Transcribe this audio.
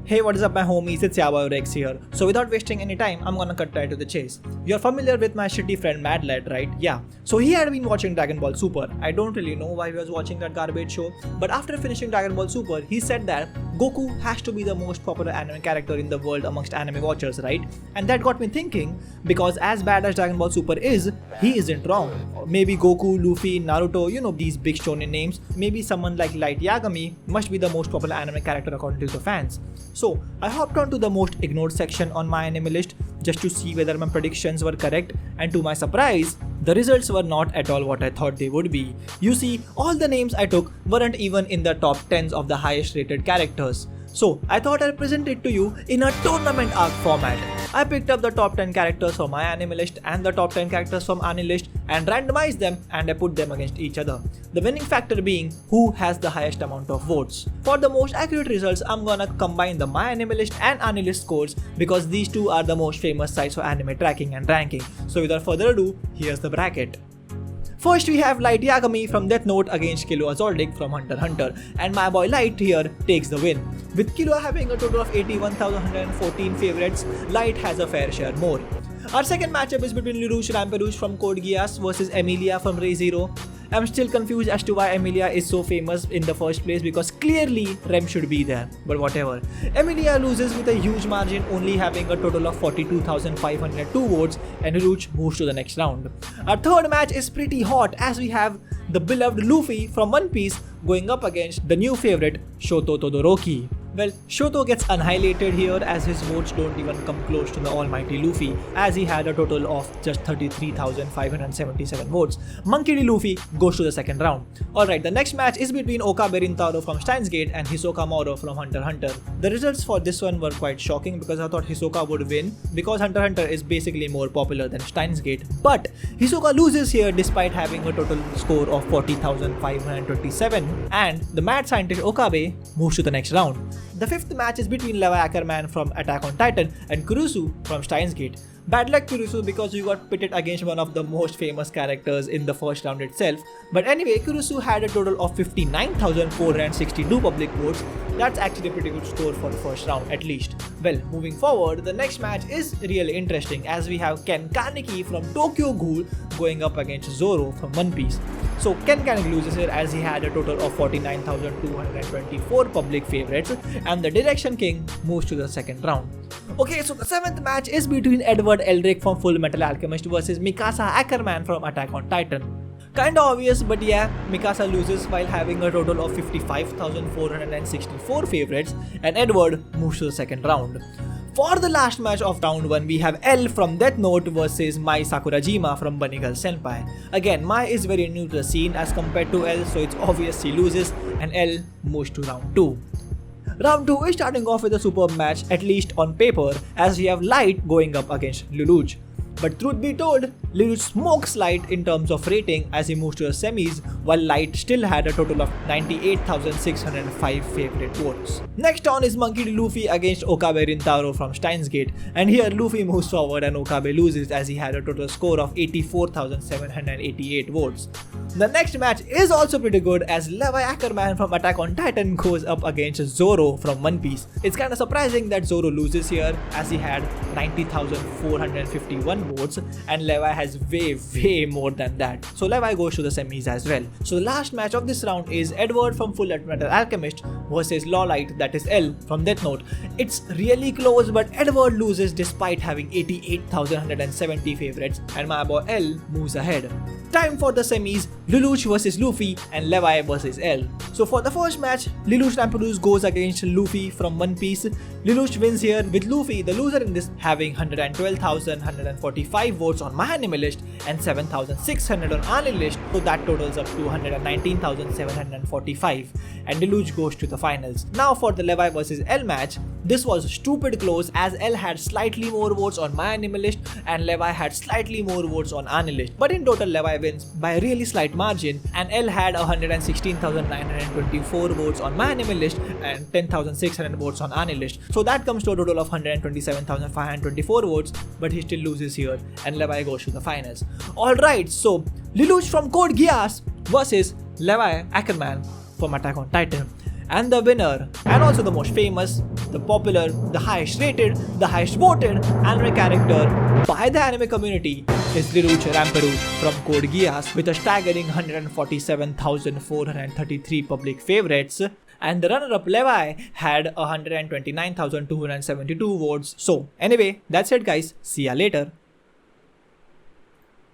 Hey, what is up my homies, it's Yaboy Rex here. So without wasting any time, I'm gonna cut right to the chase. You're familiar with my shitty friend Mad Lad, right? Yeah. So he had been watching Dragon Ball Super. I don't really know why he was watching that garbage show, but after finishing Dragon Ball Super, he said that Goku has to be the most popular anime character in the world amongst anime watchers, right? And that got me thinking, because as bad as Dragon Ball Super is, he isn't wrong. Maybe Goku, Luffy, Naruto, these big shonen names, maybe someone like Light Yagami must be the most popular anime character according to the fans. So I hopped onto the most ignored section on my anime list just to see whether my predictions were correct, and to my surprise, the results were not at all what I thought they would be. You see, all the names I took weren't even in the top 10s of the highest rated characters. So I thought I'd present it to you in a tournament arc format. I picked up the top 10 characters from my anime list and the top 10 characters from anime list and randomized them, and I put them against each other. The winning factor being who has the highest amount of votes. For the most accurate results, I'm gonna combine the my anime list and anime list scores because these two are the most famous sites for anime tracking and ranking. So without further ado, here's the bracket. First we have Light Yagami from Death Note against Killua Zoldyck from Hunter x Hunter, and my boy Light here takes the win. With Killua having a total of 81,114 favorites, Light has a fair share more. Our second matchup is between Lelouch Ramperouche from Code Geass versus Emilia from Re:Zero. I'm still confused as to why Emilia is so famous in the first place because clearly Rem should be there, but whatever. Emilia loses with a huge margin, only having a total of 42,502 votes, and Lelouch moves to the next round. Our third match is pretty hot as we have the beloved Luffy from One Piece going up against the new favorite Shoto Todoroki. Well, Shoto gets annihilated here as his votes don't even come close to the almighty Luffy, as he had a total of just 33,577 votes. Monkey D. Luffy goes to the second round. Alright, the next match is between Okabe Rintaro from Steins Gate and Hisoka Moro from Hunter x Hunter. The results for this one were quite shocking because I thought Hisoka would win because Hunter x Hunter is basically more popular than Steins Gate, but Hisoka loses here despite having a total score of 40,527, and the mad scientist Okabe moves to the next round. The fifth match is between Levi Ackerman from Attack on Titan and Kurusu from Steins Gate. Bad luck Kurusu because you got pitted against one of the most famous characters in the first round itself. But anyway, Kurusu had a total of 59,462 public votes. That's actually a pretty good score for the first round at least. Well, moving forward, the next match is really interesting as we have Ken Kaneki from Tokyo Ghoul going up against Zoro from One Piece. So Ken Kaneki loses here as he had a total of 49,224 public favorites, and the Direction King moves to the second round. Okay, so the seventh match is between Edward Elric from Full Metal Alchemist versus Mikasa Ackerman from Attack on Titan. Kinda obvious, but yeah, Mikasa loses while having a total of 55,464 favorites, and Edward moves to the second round. For the last match of round 1, we have L from Death Note versus Mai Sakurajima from Bunny Girl Senpai. Again, Mai is very new to the scene as compared to L, so it's obvious he loses, and L moves to round 2. Round 2 is starting off with a superb match, at least on paper, as we have Light going up against Lelouch. But truth be told, Lelouch smokes Light in terms of rating as he moves to the semis, while Light still had a total of 98,605 favorite votes. Next on is Monkey D. Luffy against Okabe Rintaro from Steins Gate, and here Luffy moves forward and Okabe loses as he had a total score of 84,788 votes. The next match is also pretty good as Levi Ackerman from Attack on Titan goes up against Zoro from One Piece. It's kinda surprising that Zoro loses here as he had 90,451 votes, and Levi has way more than that. So Levi goes to the semis as well. So the last match of this round is Edward from Full Metal Alchemist versus Lawlight, that is L from Death Note. It's really close, but Edward loses despite having 88,170 favorites, and my boy L moves ahead. Time for the semis, Lelouch versus Luffy and Levi versus L. So for the first match, Lelouch Ramperouche goes against Luffy from One Piece. Lelouch wins here with Luffy, the loser in this, having 112,145 votes on my anime list and 7,600 on anime list, so that totals up to 119,745, and Lelouch goes to the finals. Now for the Levi versus L match, this was stupid close as L had slightly more votes on my anime list and Levi had slightly more votes on anime list, but in total Levi wins by a really slight margin, and L had 116,924 votes on my anime list and 10,600 votes on anime list, so that comes to a total of 127,524 votes, but he still loses here and Levi goes to the finals. Alright, so Lelouch from Code Geass versus Levi Ackerman from Attack on Titan. And the winner, and also the most famous, the popular, the highest rated, the highest voted anime character by the anime community is Riruche Ramperu from Code Geass with a staggering 147,433 public favorites. And the runner-up Levi had 129,272 votes. So anyway, that's it guys. See ya later.